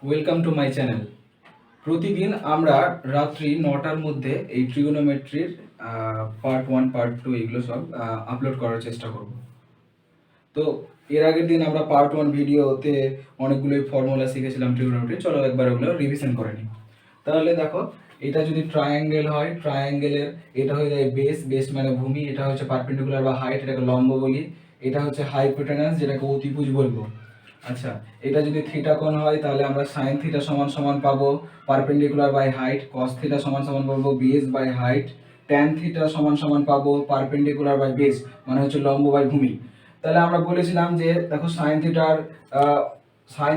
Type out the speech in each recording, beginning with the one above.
Welcome to my channel. প্রতিদিন আমরা রাত্রি 9টার মধ্যে এই ট্রিগোনোমেট্রির পার্ট 1 পার্ট 2 এগুলো সব আপলোড করার চেষ্টা করব। তো এর আগের দিন আমরা পার্ট 1 ভিডিওতে অনেকগুলোই ফর্মুলা শিখেছিলাম ট্রিগোনোমেট্রি। চলো একবার ওগুলো রিভিশন করে নিই। তাহলে দেখো, এটা যদি ট্রায়াঙ্গেল হয়, ট্রায়াঙ্গেলের এটা হয়ে যায় বেস, বেস মানে ভূমি, এটা হচ্ছে পারপেন্ডিকুলার বা হাইট, এটাকে লম্ব বলি। এটা হচ্ছে হাইপোটেনাস, যেটাকে অতিভুজ বলবো। আচ্ছা, এটা যদি থিটা কোণ হয় তাহলে আমরা সাইন থিটা সমান সমান পাবো perpendicular by height, cos theta সমান সমান পাবো base by height, tan theta সমান সমান পাবো পারপেন্ডিকুলার বাই বেস মানে হচ্ছে লম্ব বাই ভূমি। তাহলে আমরা বলেছিলাম যে দেখো সাইন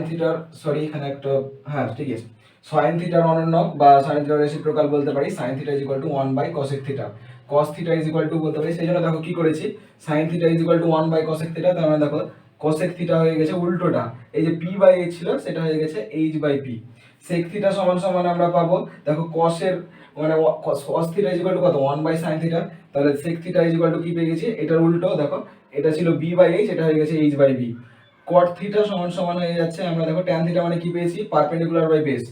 থিটার সরি এখানে একটা হ্যাঁ ঠিক আছে, সাইন থিটার অনন্যক বা সাইন থিটার রেসিপ্রোকাল বলতে পারি sine theta is equal to 1 by cosec theta, cos theta is equal to বলতে পারি। সেই জন্য দেখো কি করেছি, sine theta is equal to 1 by cosec theta, তার মানে দেখো cosec থিটা হয়ে গেছে উল্টোটা, এই যে p বাই h ছিল সেটা হয়ে গেছে h by p। sec theta সমান সমান আমরা পাবো দেখো cos এর মানে cos theta is equal to কত 1 বাই sin থিটা, তাহলে sec theta is equal to কি পেয়ে গেছি, এটার উল্টো দেখো, এটা ছিল b বাই h, এটা হয়ে গেছে h by b। cot theta সমান সমান হয়ে যাচ্ছে, আমরা দেখো tan থিটা মানে কি পেয়েছি পারপেন্ডিকুলার বাই বেস,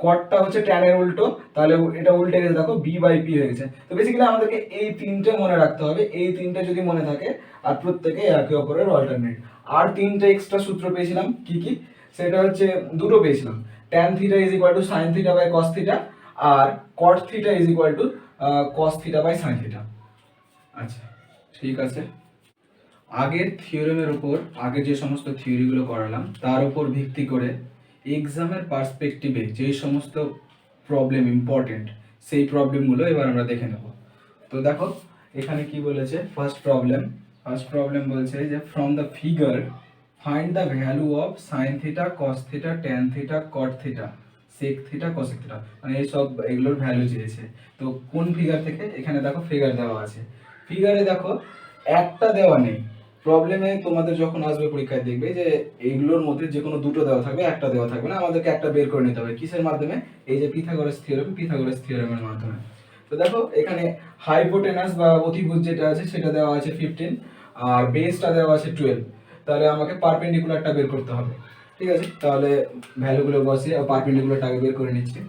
কটটা হচ্ছে ট্যান এর উল্টো, তাহলে এটা উল্টে গেছে দেখো বি বাই পি হয়ে গেছে। তো বেসিক্যালি আমাদেরকে এই তিনটে মনে রাখতে হবে, এই তিনটে যদি মনে থাকে আর প্রত্যেকে একে অপরের অল্টারনেট। আর তিনটে এক্সট্রা সূত্র পেয়েছিলাম কি কি, সেটা হচ্ছে দুটো পেয়েছিলাম, tan theta is equal to sine theta by cos theta, আর cot theta is equal to cos theta by sine theta. আচ্ছা ঠিক আছে, আগের থিওরেমের উপর আগে যে সমস্ত থিওরিগুলো করালাম তার উপর ভিত্তি করে এক্সামের পার্সপেক্টিভে যে সমস্ত প্রবলেম ইম্পর্টেন্ট সেই প্রবলেমগুলো এবার আমরা দেখে নেব। তো দেখো এখানে কি বলেছে, ফার্স্ট প্রবলেম বলছে যে from the figure find the value of sine theta cos theta tan theta cot theta sec theta cosec theta, মানে এই সব এগুলোর ভ্যালু চেয়েছে। তো কোন ফিগার থেকে, এখানে দেখো ফিগার দেওয়া আছে, ফিগারে দেখো একটা দেওয়া নেই। প্রবলেমে তোমাদের যখন আসবে পরীক্ষায় দেখবে যে এইগুলোর মধ্যে যে কোনো দুটো দেওয়া থাকবে, একটা দেওয়া থাকবে না, আমাদেরকে একটা বের করে নিতে হবে। কিসের মাধ্যমে, এই যে পিথাগোরাস থিওরেমের মাধ্যমে। তো দেখো এখানে হাইপোটেনাস বা অতিভুজ যেটা আছে সেটা দেওয়া আছে 15 আর বেসটা দেওয়া আছে 12, তাহলে আমাকে পারপেন্ডিকুলারটা বের করতে হবে। ঠিক আছে, তাহলে ভ্যালুগুলো বসিয়ে পারপেন্ডিকুলারটা আগে বের করে নিচ্ছি।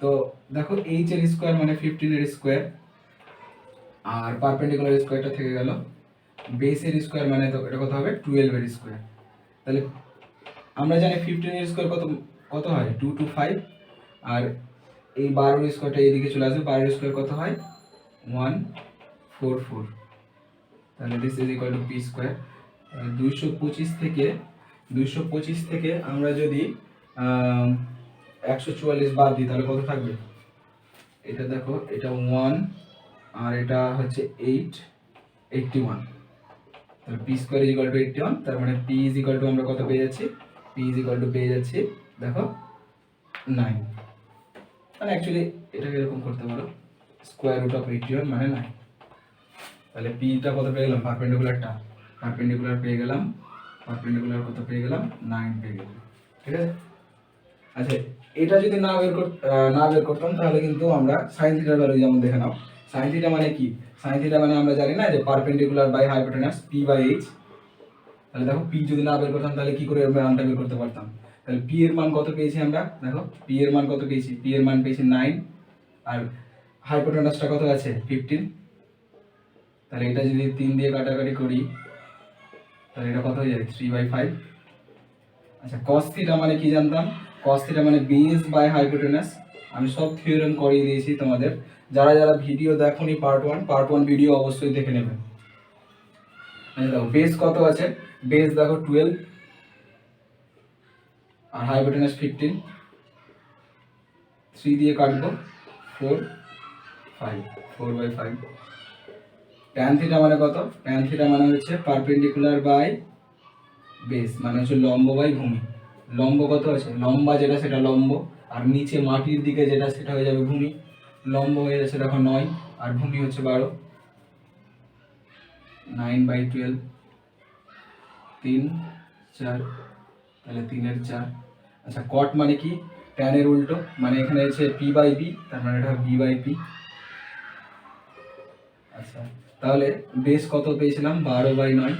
তো দেখো এইচ এর স্কোয়ার মানে 15 এর স্কোয়ার, আর পারপেন্ডিকুলার স্কোয়ারটা থেকে গেল, বেসের স্কোয়ার মানে তো এটা কত হবে 12 এর স্কোয়ার। তাহলে আমরা জানি 15 এর স্কোয়ার কত কত হয় 225, আর এই 12 এর স্কোয়ারটা এইদিকে চলে আসবে, 12 এর স্কোয়ার কত হয় 144, তাহলে this is equal two P square. 225 থেকে আমরা যদি 144 বাদ দিই তাহলে কত থাকবে, এটা দেখো এটা 1 আর এটা হচ্ছে 81, তাহলে P square is equal two 81, তার মানে পি ইজ ইকুয়াল টু আমরা কত পেয়ে যাচ্ছি, পি ইজ ইকুয়াল টু পেয়ে যাচ্ছি দেখো 9, মানে অ্যাকচুয়ালি এটাকে এরকম করতে পারো স্কোয়ার রুট অফ 81 মানে 9। তাহলে পিটা কত পেয়ে গেলাম, পারপেন্ডিকুলার পেয়ে গেলাম, পারপেন্ডিকুলার কত পেয়ে গেলাম 9 পেয়ে গেলাম। ঠিক আছে, আচ্ছা এটা যদি না বের করতাম তাহলে কিন্তু আমরা সাইন থিটার ভ্যালু যেমন দেখে নাও, সাইন থিটা মানে কি, সাইন থিটা মানে আমরা জানি না যে perpendicular by hypotenuse P by H. তাহলে দেখো পি যদি না বের করতাম তাহলে কি করে মানটা বের করতে পারতাম, তাহলে পি এর মান কত পেয়েছি আমরা, দেখো পি এর মান কত পেয়েছি, পি এর মান পেয়েছি 9 আর হাইপোটেনাসটা কত আছে 15, তাহলে এটা যদি 3 দিয়ে কাটাকাটি করি তাহলে এটা কত হয়ে যায় 3/5। আচ্ছা cos থিটা মানে কি জানতাম, cos থিটা মানে বেস বাই হাইপোটেনাস, আমি সব থিওরেম করিয়ে দিয়েছি তোমাদের, যারা যারা ভিডিও দেখোনি পার্ট 1 ভিডিও অবশ্যই দেখে নেবে। আচ্ছা দেখো বেস কত আছে, বেস দেখো 12 আর হাইপোটেনাস 15, 3 দিয়ে কাটবো 4/5। ট্যান থিটা মানে কত, ট্যান থিটা মানে হচ্ছে পারপেন্ডিকুলার বাই বেস মানে হচ্ছে লম্ব বাই ভূমি। লম্ব কত আছে, লম্বা যেটা সেটা লম্ব, আর নিচে মাটির দিকে যেটা সেটা হয়ে যাবে ভূমি। লম্ব হয়ে যাচ্ছে দেখো 9 আর ভূমি হচ্ছে 12, 9/12, 3 4, তাহলে 3 এর 4। আচ্ছা কট মানে কি, ট্যান এর উল্টো, মানে এখানে আছে পি বাই বি, তার মানে এটা বি বাই পি। আচ্ছা তাহলে বেস কত পেয়েছিলাম 12/9,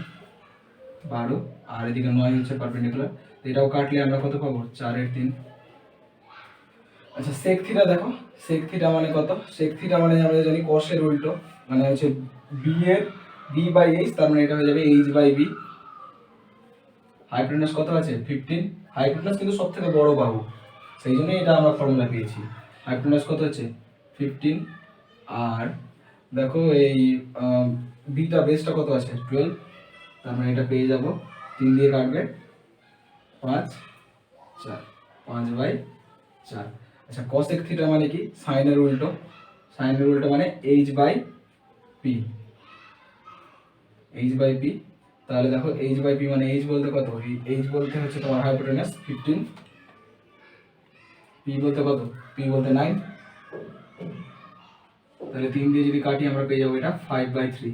12 আর এদিকে 9 হচ্ছে পারপেন্ডিকুলার, এটাও কাটলে আমরা কত পাবো 4/3। আচ্ছা সেক থিটা দেখো, সেক থিটা মানে কত? সেক থিটা মানে আমরা জানি কসের উল্টো, মানে হচ্ছে বি এর বি বাই এইচ, তার মানে এটা হয়ে যাবে এইচ বাই বি। হাইপোটেনাস কত আছে? 15। হাইপোটেনাস কিন্তু সব থেকে বড় বাহু, সেই জন্যই এটা আমরা ফর্মুলা পেয়েছি। হাইপোটেনাস কত হচ্ছে? 15। আর দেখো এই বিটা বেসটা কত আছে? 12। তার মানে এটা পেয়ে যাব 3 দিয়ে কাটবে 5 4, 5/4। আচ্ছা cosec থিটা মানে কি? সাইনের উল্টো, সাইনের উল্টো মানে h by P, h by P. তাহলে দেখো h বাই পি মানে h বলতে কত? h বলতে হচ্ছে তোমার হাইপোটেনাস 15, p বলতে কত? p বলতে 9। তাহলে 3 দিয়ে যদি কাটি আমরা পেয়ে যাবো এটা 5/3।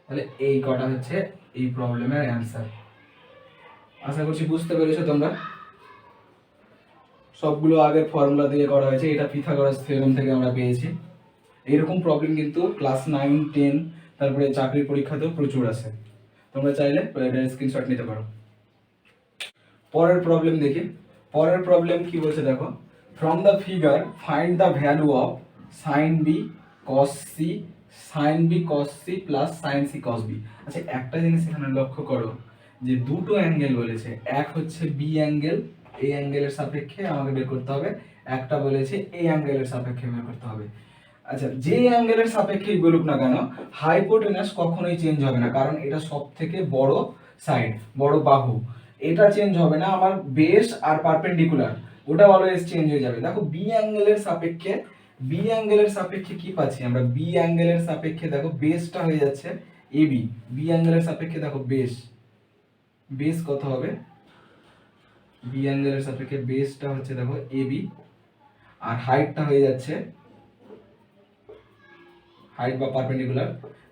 তাহলে এই কটা হচ্ছে এই প্রবলেমের অ্যান্সার। আশা করছি বুঝতে পেরেছো তোমরা। সবগুলো আগের ফর্মুলা দিয়ে করা হয়েছে, এটা পিথাগোরাস থিওরেম থেকে আমরা পেয়েছি। এইরকম প্রবলেম কিন্তু ক্লাস 9, 10 তারপরে চাকরির পরীক্ষাতেও প্রচুর আসে, তোমরা চাইলে স্ক্রিনশট নিতে পারো। পরের প্রবলেম দেখি। পরের প্রবলেম কি বলছে দেখো, from the figure find the value of sine B cos C, sine B cos C plus sine C cos B. আচ্ছা একটা জিনিস এখানে লক্ষ্য করো যে দুটো অ্যাঙ্গেল বলেছে, এক হচ্ছে বি অ্যাঙ্গেল, এই অ্যাঙ্গেলের সাপেক্ষে আমাকে বের করতে হবে, একটা বলেছে এই অ্যাঙ্গেলের সাপেক্ষে বের করতে হবে। আচ্ছা যে অ্যাঙ্গেলের সাপেক্ষেই বলুক না কেন হাইপোটেনাস কখনোই চেঞ্জ হবে না, কারণ এটা সব থেকে বড় সাইড, বড় বাহু, এটা চেঞ্জ হবে না। আমার বেস আর পারপেন্ডিকুলার ওটা অলওয়েজ চেঞ্জ হয়ে যাবে। দেখো বি অ্যাঙ্গেলের সাপেক্ষে, বি অ্যাঙ্গেলের সাপেক্ষে কি পাচ্ছি আমরা? বি অ্যাঙ্গেলের সাপেক্ষে দেখো বেসটা হয়ে যাচ্ছে এবি, বি অ্যাঙ্গেলের সাপেক্ষে দেখো বেস, বেস কত হবে? বি অ্যাঙ্গেলের সাপেক্ষে বেসটা হচ্ছে দেখো এবি, আর হাইটটা হয়ে যাচ্ছে, হাইট বা পারপেন্ডিকুলার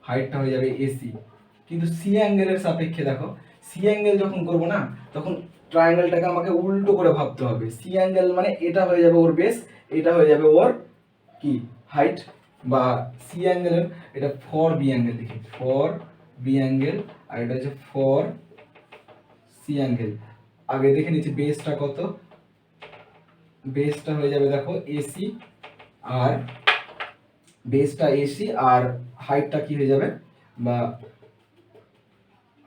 হাইটটা হয়ে যাবে এসি। কিন্তু সি অ্যাঙ্গেলের সাপেক্ষে দেখো, সি অ্যাঙ্গেল যখন করব না তখন ট্রায়াঙ্গেলটাকে আমাকে উল্টো করে ভাবতে হবে। সি অ্যাঙ্গেল মানে এটা হয়ে যাবে ওর বেস, এটা হয়ে যাবে ওর কি হাইট, বা সি অ্যাঙ্গেলের এটা ফর বি অ্যাঙ্গেল, দেখি ফর বি অ্যাঙ্গেল, আর এটা হচ্ছে ফর সি অ্যাঙ্গেল। আগে দেখে নিচ্ছি বেসটা কত, বেসটা হয়ে যাবে দেখো এসি, আর বেসটা এসি আর হাইটটা কি হয়ে যাবে, বা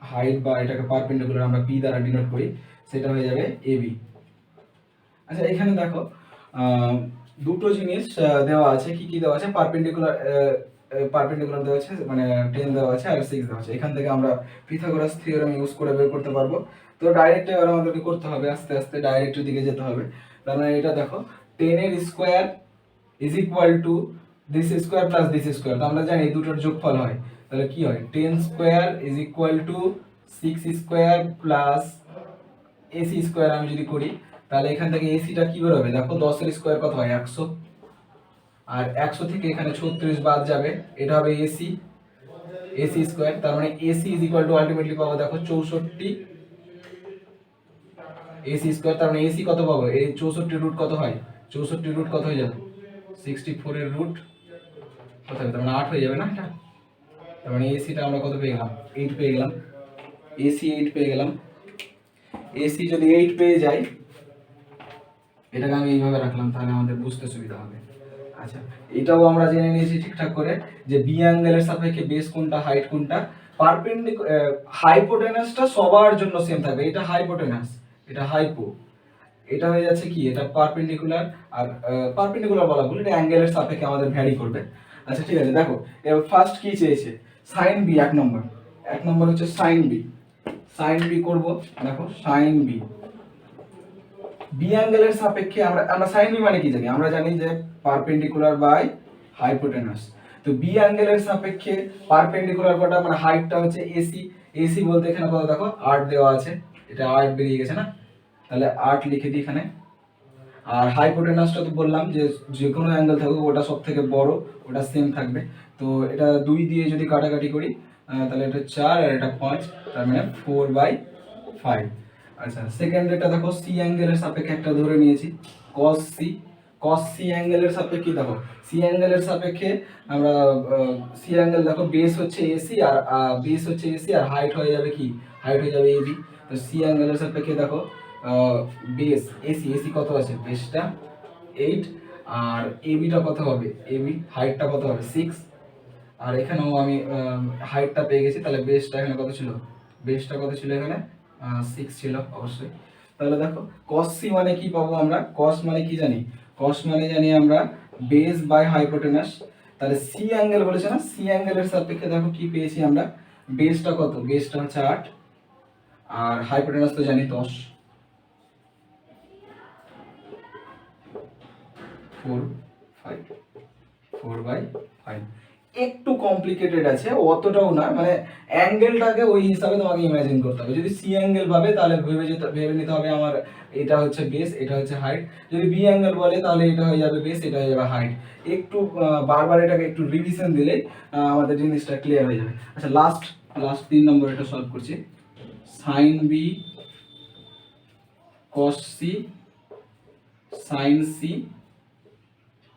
হাইট বা এটাকে পারপেন্ডিকুলার আমরা পি দ্বারা ডিনোট করি, সেটা হয়ে যাবে এবি। আচ্ছা এখানে দেখো দুটো জিনিস দেওয়া আছে, কি কি দেওয়া আছে? পারপেন্ডিকুলার, পারপেন্ডিকুলার দেওয়া আছে মানে 10 দেওয়া আছে আর 6 দেওয়া আছে। এখান থেকে আমরা পিথাগোরাস থিওরেম ইউজ করে বের করতে পারবো। তো ডাইরেক্ট এবার আমাদেরকে করতে হবে, আস্তে আস্তে ডাইরেক্টের দিকে যেতে হবে। তার মানে এটা দেখো 10 এর square is equal to this square plus this square. তো আমরা জানি দুটোর যোগফল হয়, তাহলে কি হয়? 10 square is equal two 6 square plus AC square. আমি যদি করি তাহলে এখান থেকে এসিটা কি বের হবে? দেখো 10 এর স্কয়ার কত হয়? 100, আর 100 থেকে এখানে 36 বাদ যাবে, এটা হবে এসি, এসি স্কয়ার। তার মানে AC is equal two ultimately পাবো দেখো 64 এসি স্কয়ার। তার মানে এসি কত পাবো? এই 64 রুট কত হয়? 64 রুট কত হয়ে যাবে? 64 এর রুট কত হবে? তার মানে 8 হয়ে যাবে না এটা? তার মানে এসিটা আমরা কত পেয়ে গেলাম? 8 পেয়ে গেলাম। এসি 8 পেয়ে গেলাম। এসি যদি 8 পেয়ে যাই, এটাকে আমি এইভাবে রাখলাম তাহলে আমাদের বুঝতে সুবিধা হবে। আচ্ছা এটাও আমরা জেনে নিয়েছি ঠিকঠাক করে যে বি অ্যাঙ্গেলের সাপেক্ষে বেস কোনটা, হাইট কোনটা। পারপেন্ডিকুলার হাইপোটেনাসটা সবার জন্য সেম থাকবে, এটা হাইপোটেনাস, এটা হাইপো, এটা হয়ে যাচ্ছে কি? এটা পারপেন্ডিকুলার, আর পারপেন্ডিকুলার বলা ভুল, এটা অ্যাঙ্গেলের সাপেক্ষে আমাদের ভ্যারি করবে। আচ্ছা ঠিক আছে, দেখো এবার ফার্স্ট কি চেয়েছে? সাইন বি, এক নম্বর হচ্ছে সাইন বি। সাইন বি করব, দেখো সাইন বি, বি অ্যাঙ্গেলের সাপেক্ষে আমরা সাইন বি মানে কি জানি? আমরা জানি যে পারপেন্ডিকুলার বাই হাইপোটেনাস। তো বি অ্যাঙ্গেলের সাপেক্ষে পারপেন্ডিকুলার কটা মানে হাইটটা হচ্ছে এসি, এসি বলতে এখানে কত দেখো 8 দেওয়া আছে, এটা 8 বেরিয়ে গেছে না, তাহলে 8 লিখে দিই এখানে। আর হাইপোটেনাসটা তো বললাম যে যে কোনো অ্যাঙ্গেল থাকুক ওটা সব থেকে বড়, ওটা সেম থাকবে। তো এটা 2 দিয়ে যদি কাটাকাটি করি তাহলে এটা 4 আর এটা 5, তার মানে 4/5। আচ্ছা সেকেন্ড এটা দেখো সি অ্যাঙ্গেলের সাপেক্ষে একটা ধরে নিয়েছি cos সি, cos সি অ্যাঙ্গেলের সাপেক্ষে দেখো সি অ্যাঙ্গেলের সাপেক্ষে আমরা সি অ্যাঙ্গেল দেখো বেস হচ্ছে এসি, আর বেস হচ্ছে এসি আর হাইট হয়ে যাবে কি? হাইট হয়ে যাবে এবি। তো সি অ্যাঙ্গেলের সাপেক্ষে দেখো বেস এসি, এসি কত আছে? বেসটা 8, আর এবিটা কত হবে, এবি হাইটটা কত হবে 6, আর এখানেও আমি হাইটটা পেয়ে গেছি, তাহলে বেসটা এখানে কত ছিল, বেসটা কত ছিল এখানে 6 ছিল অবশ্যই। তাহলে দেখো cos c মানে কি পাবো আমরা, cos মানে কি জানি, cos মানে জানি আমরা বেস বাই হাইপোটেনাস। তাহলে সি অ্যাঙ্গেল বলেছে না, সি অ্যাঙ্গেলের সাপেক্ষে দেখো কি পেয়েছি আমরা, বেসটা কত, বেসটা হচ্ছে 8 আর হাইপোটেনাস তো জানি 10, 4/5 একটু কমপ্লিকেটেড আছে, অতটাও না, মানে অ্যাঙ্গেলটাকে ওই হিসাবে তোমাকে ইমাজিন করতে হবে। যদি সি অ্যাঙ্গেল ভাবে তাহলে ভেবে নিতে হবে আমার এটা হচ্ছে বেস, এটা হচ্ছে হাইট। যদি বি অ্যাঙ্গেল বলে তাহলে এটা হয়ে যাবে বেস, এটা হয়ে যাবে হাইট। একটু বারবার এটাকে একটু রিভিশন দিলে আমাদের জিনিসটা ক্লিয়ার হয়ে যাবে। আচ্ছা লাস্ট 3 নম্বর এটা সলভ করছি। Sine B cos C sine C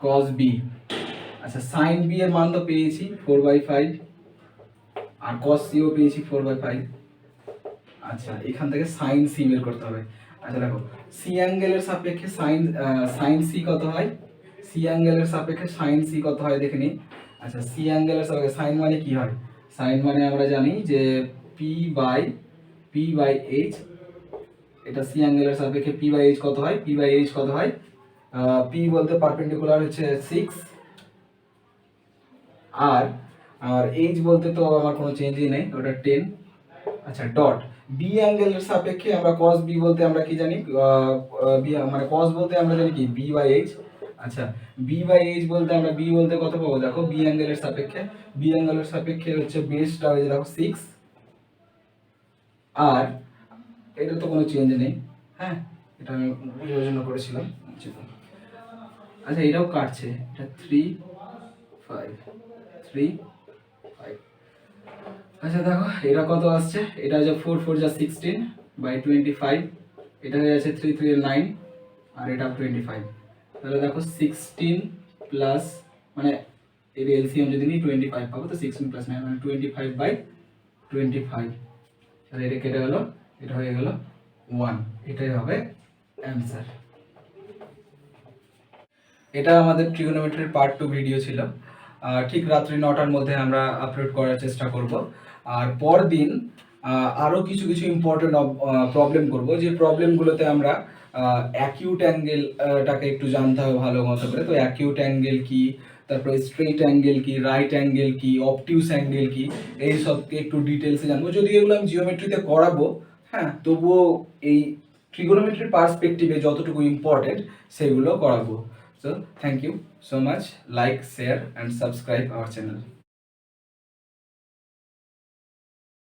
cos B. আচ্ছা সাইন বি এর মান তো পেয়েছি 4/5 আর কস সিও পেয়েছি 4/5। আচ্ছা এখান থেকে সাইন সি বের করতে হবে। আচ্ছা দেখো সি অ্যাঙ্গেলের সাপেক্ষে সাইন সি কত হয়, সি অ্যাঙ্গেলের সাপেক্ষে সাইন সি কত হয় দেখে নিই। আচ্ছা সি অ্যাঙ্গেলের সাপেক্ষে সাইন মানে কি হয়, সাইন মানে আমরা জানি যে পি বাই এইচ, এটা সি অ্যাঙ্গেলের সাপেক্ষে পি/এইচ কত হয়, পি/এইচ কত হয়, পি বলতে পারপেন্ডিকুলার হচ্ছে 6 আর আর এইচ বলতে তো আমার কোনো চেঞ্জই নেই, ওটা 10। আচ্ছা ডট বি অ্যাঙ্গেলের সাপেক্ষে আমরা cos বি বলতে আমরা কি জানি, মানে cos বলতে আমরা জানি কি b/h। আচ্ছা b/h বলতে আমরা b বলতে কত পাবো, দেখো বি অ্যাঙ্গেলের সাপেক্ষে হচ্ছে বেসটা হয়ে দেখো 6 আর এটা তো কোনো চেঞ্জ নেই, হ্যাঁ এটা আমি বোঝার জন্য করেছিলাম। আচ্ছা এটাও কাটছে, এটা 3 5 আচ্ছা দেখো এটা কত আসছে, এটা হচ্ছে 4 4 যা 16/25, এটা হয়ে যাচ্ছে 3 3 9 আর এটা 25। তাহলে দেখো 16 প্লাস মানে এর এলসিএম যদি নিই 25 পাবো, তো 16 প্লাস 9 মানে 25/25। তাহলে এটা কেটে গেল, এটা হয়ে গেল 1, এটাই হবে অ্যান্সার। এটা আমাদের ট্রিগোনোমেট্রির পার্ট 2 ভিডিও ছিল। ঠিক রাত্রি 9টার মধ্যে আমরা আপলোড করার চেষ্টা করব। আর পরদিন আরও কিছু কিছু ইম্পর্টেন্ট প্রবলেম করব, যে প্রবলেমগুলোতে আমরা অ্যাকিউট অ্যাঙ্গেলটাকে একটু জানতে হবে ভালো মতো করে। তো অ্যাকিউট অ্যাঙ্গেল কি, তারপরে স্ট্রেট অ্যাঙ্গেল কি, রাইট অ্যাঙ্গেল কি, অবটিউস অ্যাঙ্গেল কি, এই সবকে একটু ডিটেলসে জানবো। যদি এগুলো আমি জিওমেট্রিতে করাবো, হ্যাঁ তবুও এই ট্রিগোনোমেট্রির পার্সপেক্টিভে যতটুকু ইম্পর্টেন্ট সেগুলো করাবো। So thank you so much. Like, share and subscribe our channel.